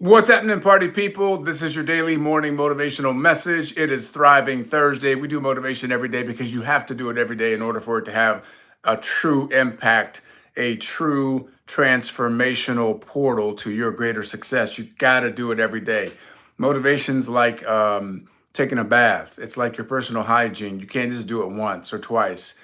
What's happening, party people? This is your daily morning motivational message. It is Thriving Thursday. We do motivation every day because you have to do it every day in order for it to have a true impact, a true transformational portal to your greater success. You got to do it every day. Motivation's like taking a bath. It's like your personal hygiene. You can't just do it once or twice.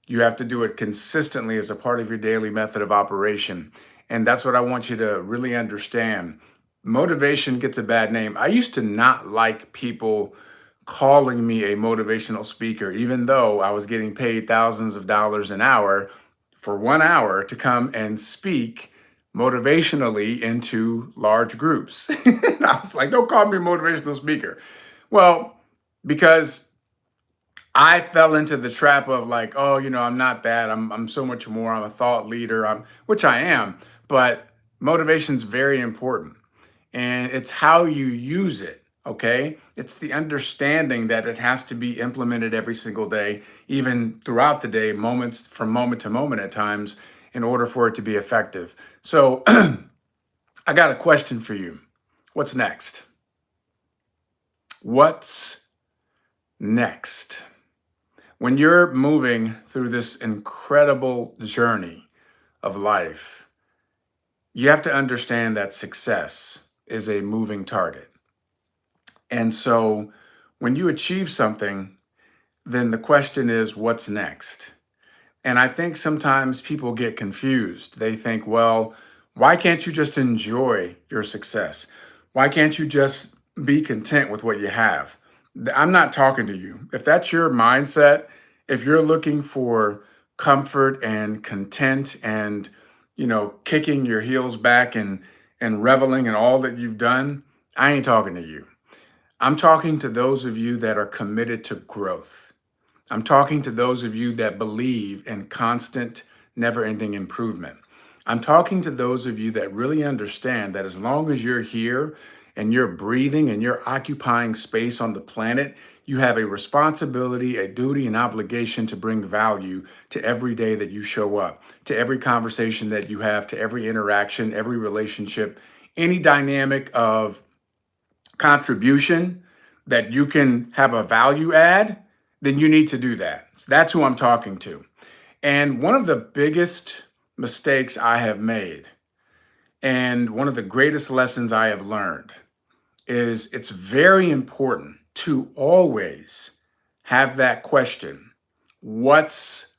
You have to do it consistently as a part of your daily method of operation. And that's what I want you to really understand. Motivation gets a bad name. I used to not like people calling me a motivational speaker, even though I was getting paid thousands of dollars an hour for 1 hour to come and speak motivationally into large groups. And I was like, don't call me a motivational speaker. Well, because I fell into the trap of like, oh, I'm not that. I'm so much more. I'm a thought leader. Which I am, but motivation's very important. And it's how you use it, okay? It's the understanding that it has to be implemented every single day, even throughout the day, moments from moment to moment at times, in order for it to be effective. So I got a question for you. What's next? What's next? When you're moving through this incredible journey of life, you have to understand that success is a moving target. And so when you achieve something, then the question is, what's next? And I think sometimes people get confused. They think, well, why can't you just enjoy your success? Why can't you just be content with what you have? I'm not talking to you. If that's your mindset, if you're looking for comfort and content and, kicking your heels back and reveling in all that you've done, I ain't talking to you. I'm talking to those of you that are committed to growth. I'm talking to those of you that believe in constant, never-ending improvement. I'm talking to those of you that really understand that as long as you're here and you're breathing and you're occupying space on the planet, you have a responsibility, a duty, an obligation to bring value to every day that you show up, to every conversation that you have, to every interaction, every relationship, any dynamic of contribution that you can have a value add, then you need to do that. So that's who I'm talking to. And one of the biggest mistakes I have made, and one of the greatest lessons I have learned, is it's very important to always have that question, what's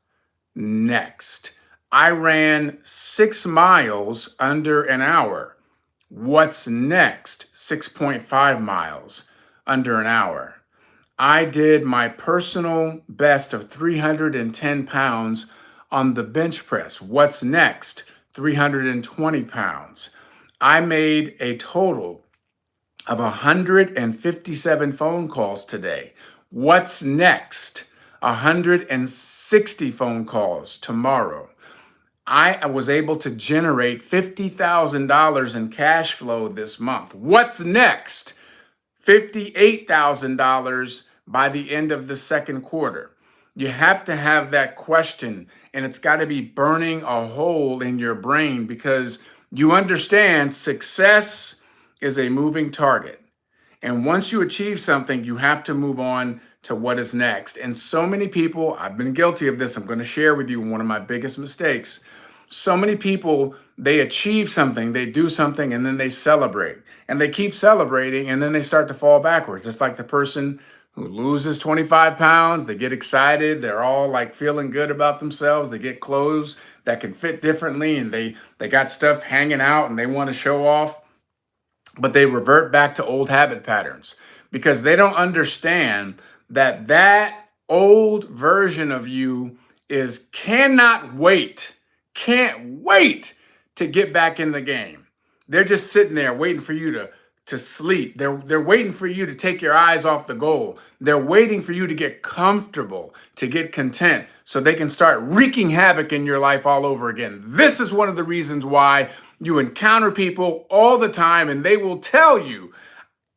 next? I ran 6 miles under an hour. What's next? 6.5 miles under an hour. I did my personal best of 310 pounds on the bench press. What's next? 320 pounds. I made a total of 157 phone calls today. What's next? 160 phone calls tomorrow. I was able to generate $50,000 in cash flow this month. What's next? $58,000 by the end of the second quarter. You have to have that question, and it's got to be burning a hole in your brain because you understand success is a moving target. And once you achieve something, you have to move on to what is next. And so many people, I've been guilty of this. I'm going to share with you one of my biggest mistakes. So many people, they achieve something, they do something, and then they celebrate. And they keep celebrating, and then they start to fall backwards. It's like the person who loses 25 pounds, they get excited, they're all like feeling good about themselves, they get clothes that can fit differently, and they got stuff hanging out, and they want to show off, but they revert back to old habit patterns because they don't understand that that old version of you can't wait to get back in the game. They're just sitting there waiting for you to sleep. They're waiting for you to take your eyes off the goal. They're waiting for you to get comfortable, to get content, so they can start wreaking havoc in your life all over again. This is one of the reasons why you encounter people all the time, and they will tell you,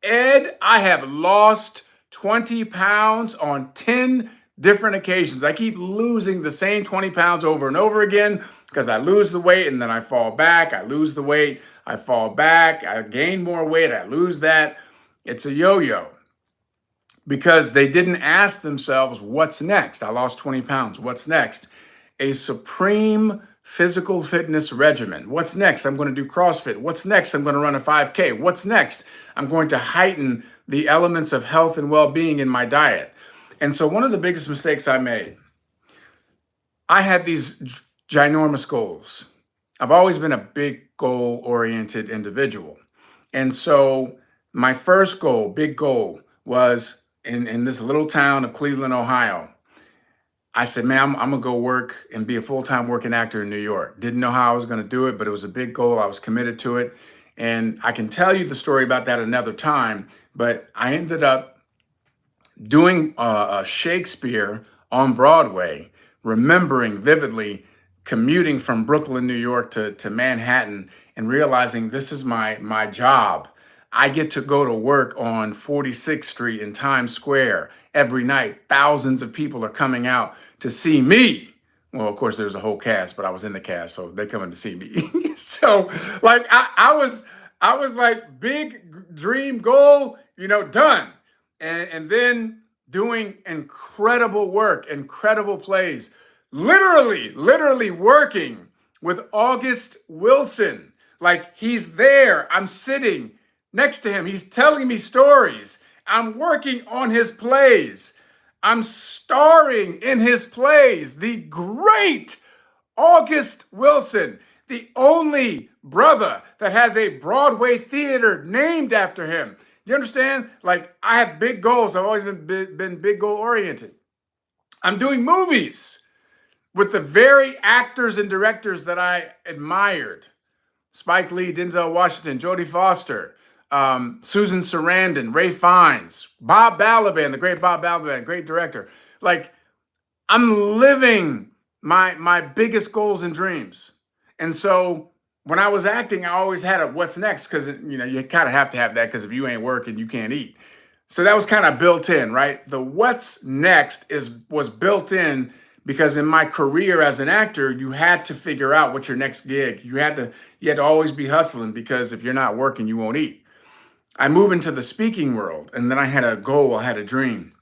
Ed, I have lost 20 pounds on 10 different occasions. I keep losing the same 20 pounds over and over again because I lose the weight and then I fall back. I lose the weight. I fall back, I gain more weight, I lose that. It's a yo-yo because they didn't ask themselves, what's next? I lost 20 pounds. What's next? A supreme physical fitness regimen. What's next? I'm going to do CrossFit. What's next? I'm going to run a 5K. What's next? I'm going to heighten the elements of health and well-being in my diet. And so one of the biggest mistakes I made, I had these ginormous goals. I've always been a big goal-oriented individual. And so my first goal, big goal, was in this little town of Cleveland, Ohio. I said, man, I'm gonna go work and be a full-time working actor in New York. Didn't know how I was gonna do it, but it was a big goal. I was committed to it. And I can tell you the story about that another time, but I ended up doing Shakespeare on Broadway, remembering vividly commuting from Brooklyn, New York to Manhattan and realizing this is my job. I get to go to work on 46th Street in Times Square every night. Thousands of people are coming out to see me. Well, of course, there's a whole cast, but I was in the cast, so they coming to see me. So, like, I was like, big dream goal, done. And then doing incredible work, incredible plays, literally working with August Wilson. Like, he's there, I'm sitting next to him, he's telling me stories, I'm working on his plays, I'm starring in his plays. The great August Wilson, the only brother that has a Broadway theater named after him. You understand? Like, I have big goals. I've always been big goal oriented. I'm doing movies with the very actors and directors that I admired. Spike Lee, Denzel Washington, Jodie Foster, Susan Sarandon, Ray Fiennes, Bob Balaban, the great Bob Balaban, great director. Like, I'm living my biggest goals and dreams. And so when I was acting, I always had a what's next, because you kind of have to have that, because if you ain't working, you can't eat. So that was kind of built in, right? The what's next was built in because in my career as an actor, you had to figure out what's your next gig. You had to always be hustling, because if you're not working, you won't eat. I moved into the speaking world, and then I had a goal, I had a dream.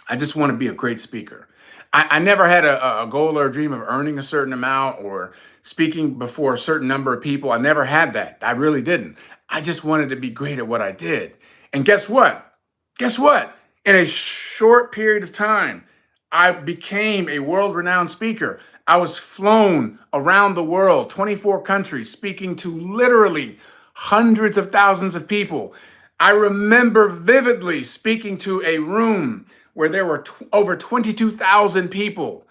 I just want to be a great speaker. I never had a goal or a dream of earning a certain amount or speaking before a certain number of people. I never had that. I really didn't. I just wanted to be great at what I did. And guess what? Guess what? In a short period of time, I became a world-renowned speaker. I was flown around the world, 24 countries, speaking to literally hundreds of thousands of people. I remember vividly speaking to a room where there were over 22,000 people,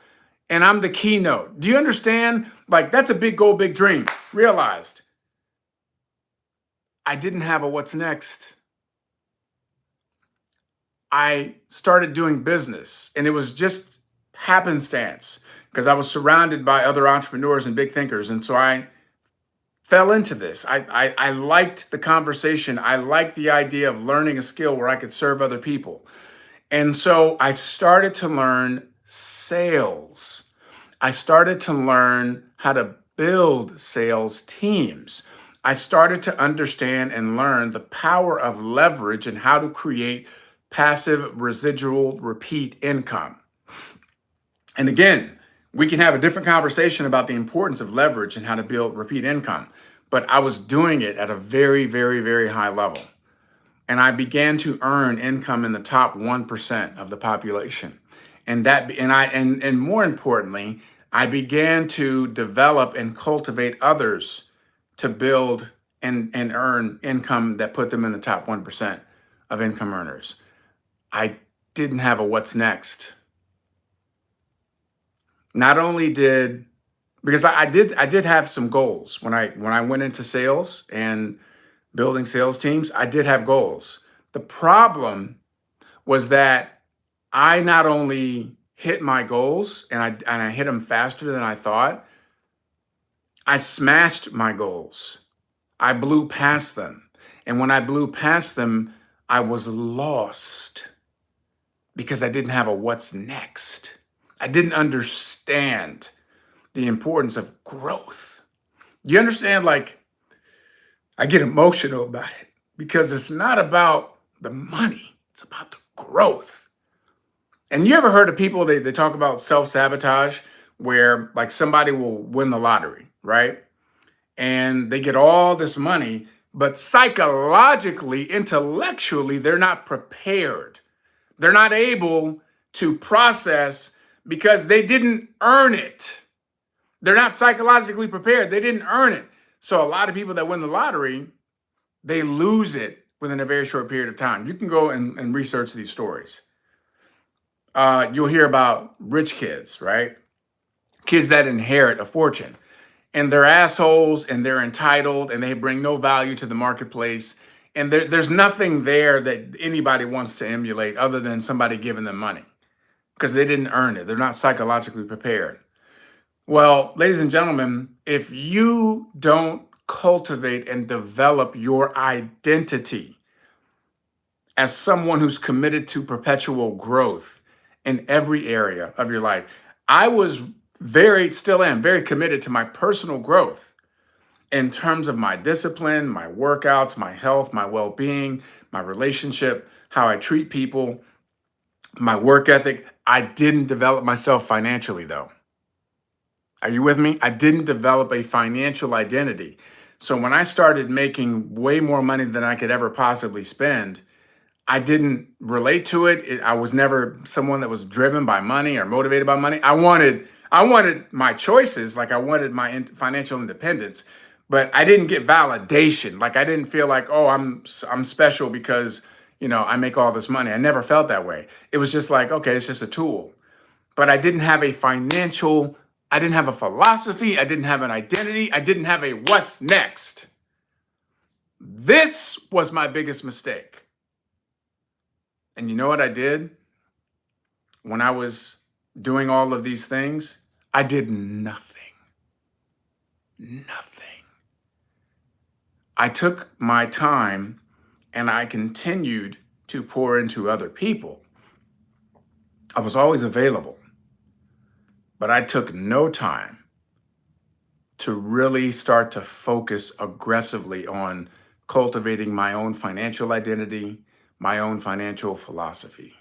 and I'm the keynote. Do you understand? Like, that's a big goal, big dream. Realized I didn't have a what's next. I started doing business, and it was just happenstance because I was surrounded by other entrepreneurs and big thinkers. And so I fell into this. I liked the conversation. I liked the idea of learning a skill where I could serve other people. And so I started to learn sales. I started to learn how to build sales teams. I started to understand and learn the power of leverage and how to create passive residual repeat income. And again, we can have a different conversation about the importance of leverage and how to build repeat income. But I was doing it at a very, very, very high level. And I began to earn income in the top 1% of the population. And more importantly, I began to develop and cultivate others to build and earn income that put them in the top 1% of income earners. I didn't have a what's next. Not only because I did have some goals when I went into sales and building sales teams, I did have goals. The problem was that I not only hit my goals and I hit them faster than I thought, I smashed my goals. I blew past them. And when I blew past them, I was lost because I didn't have a what's next. I didn't understand the importance of growth. You understand, like, I get emotional about it because it's not about the money, it's about the growth. And you ever heard of people, they talk about self sabotage, where like somebody will win the lottery, right? And they get all this money, but psychologically, intellectually, they're not prepared. They're not able to process because they didn't earn it. They're not psychologically prepared. They didn't earn it. So a lot of people that win the lottery, they lose it within a very short period of time. You can go and research these stories. You'll hear about rich kids, right? Kids that inherit a fortune, and they're assholes and they're entitled and they bring no value to the marketplace. And there's nothing there that anybody wants to emulate other than somebody giving them money because they didn't earn it. They're not psychologically prepared. Well, ladies and gentlemen, if you don't cultivate and develop your identity as someone who's committed to perpetual growth in every area of your life, I was still am very committed to my personal growth in terms of my discipline, my workouts, my health, my well being, my relationship, how I treat people, my work ethic. I didn't develop myself financially, though. Are you with me? I didn't develop a financial identity. So when I started making way more money than I could ever possibly spend, I didn't relate to it. I was never someone that was driven by money or motivated by money. I wanted my choices, like I wanted my financial independence, but I didn't get validation. Like I didn't feel like, oh, I'm special because, I make all this money. I never felt that way. It was just like, okay, it's just a tool. But I didn't have a philosophy, I didn't have an identity, I didn't have a what's next. This was my biggest mistake. And you know what I did when I was doing all of these things? I did nothing. Nothing. I took my time and I continued to pour into other people. I was always available, but I took no time to really start to focus aggressively on cultivating my own financial identity, my own financial philosophy.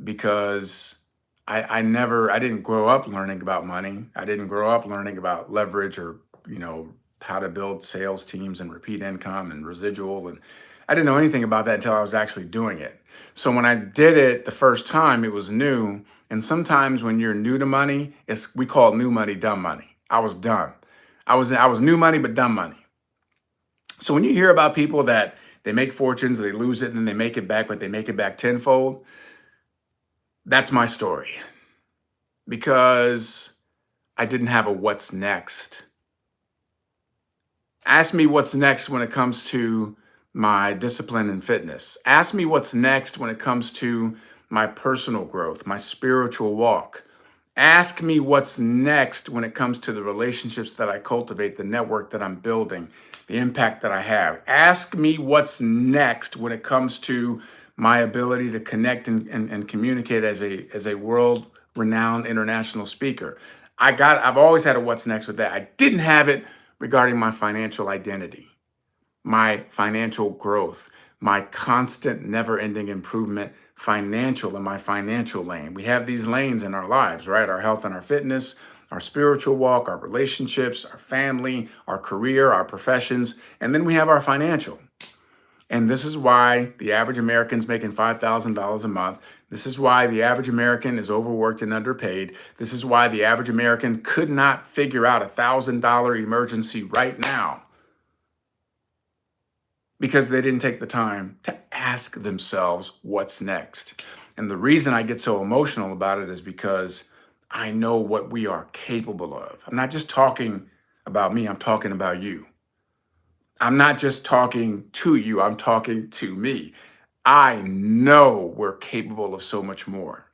Because I didn't grow up learning about money. I didn't grow up learning about leverage or, how to build sales teams and repeat income and residual. And I didn't know anything about that until I was actually doing it. So when I did it the first time, it was new. And sometimes when you're new to money, we call new money dumb money. I was dumb. I was new money, but dumb money. So when you hear about people that they make fortunes, they lose it, and then they make it back, but they make it back tenfold, that's my story. Because I didn't have a what's next. Ask me what's next when it comes to my discipline and fitness. Ask me what's next when it comes to my personal growth, my spiritual walk. Ask me what's next when it comes to the relationships that I cultivate, the network that I'm building, the impact that I have. Ask me what's next when it comes to my ability to connect and communicate as a world renowned international speaker. I've always had a what's next with that. I didn't have it regarding my financial identity, my financial growth, my constant never ending improvement in my financial lane. We have these lanes in our lives, right? Our health and our fitness, our spiritual walk, our relationships, our family, our career, our professions, and then we have our financial. And this is why the average American's making $5,000 a month. This is why the average American is overworked and underpaid. This is why the average American could not figure out $1,000 emergency right now because they didn't take the time to ask themselves what's next. And the reason I get so emotional about it is because I know what we are capable of. I'm not just talking about me, I'm talking about you. I'm not just talking to you, I'm talking to me. I know we're capable of so much more.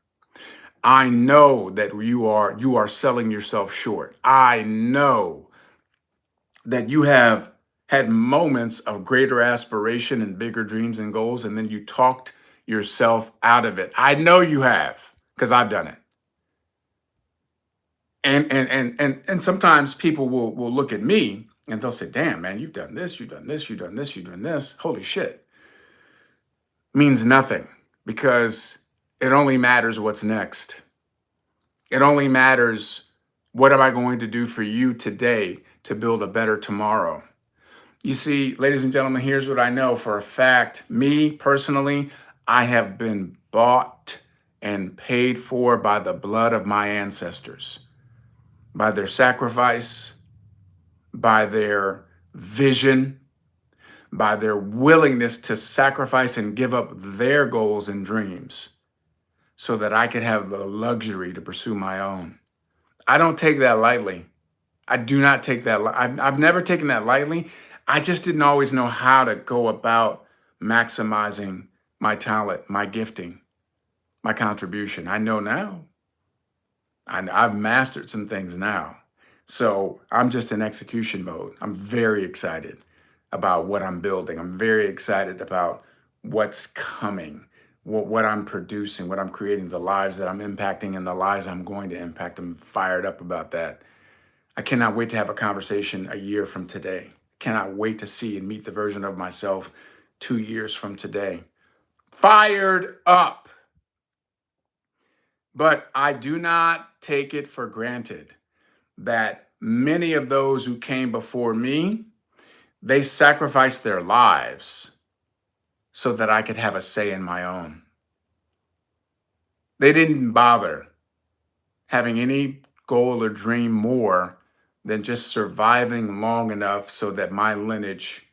I know that you are selling yourself short. I know that you have had moments of greater aspiration and bigger dreams and goals, and then you talked yourself out of it. I know you have, because I've done it. And sometimes people will look at me And they'll say, damn, man, you've done this, you've done this, you've done this, you've done this. Holy shit. Means nothing, because it only matters what's next. It only matters, what am I going to do for you today to build a better tomorrow? You see, ladies and gentlemen, here's what I know for a fact. Me personally, I have been bought and paid for by the blood of my ancestors, by their sacrifice, by their vision, by their willingness to sacrifice and give up their goals and dreams so that I could have the luxury to pursue my own. I don't take that lightly. I do not take that. I've never taken that lightly. I just didn't always know how to go about maximizing my talent, my gifting, my contribution. I know now. I've mastered some things now. So I'm just in execution mode. I'm very excited about what I'm building. I'm very excited about what's coming, what I'm producing, what I'm creating, the lives that I'm impacting, and the lives I'm going to impact. I'm fired up about that. I cannot wait to have a conversation a year from today. Cannot wait to see and meet the version of myself 2 years from today. Fired up. But I do not take it for granted that many of those who came before me, they sacrificed their lives so that I could have a say in my own. They didn't bother having any goal or dream more than just surviving long enough so that my lineage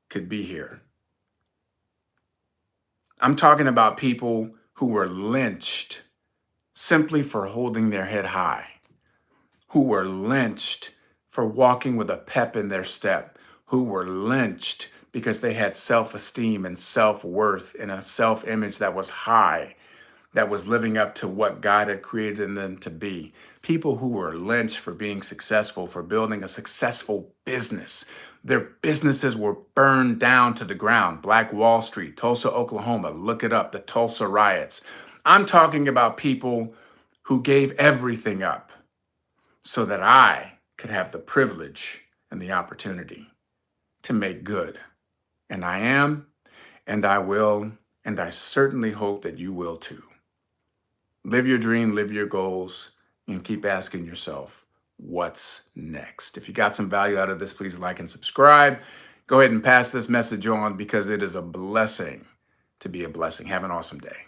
could be here. I'm talking about people who were lynched simply for holding their head high, who were lynched for walking with a pep in their step, who were lynched because they had self-esteem and self-worth and a self-image that was high, that was living up to what God had created them to be. People who were lynched for being successful, for building a successful business. Their businesses were burned down to the ground. Black Wall Street, Tulsa, Oklahoma, look it up, the Tulsa riots. I'm talking about people who gave everything up so that I could have the privilege and the opportunity to make good. And I am, and I will, and I certainly hope that you will too. Live your dream, live your goals, and keep asking yourself, what's next? If you got some value out of this, please like and subscribe. Go ahead and pass this message on, because it is a blessing to be a blessing. Have an awesome day.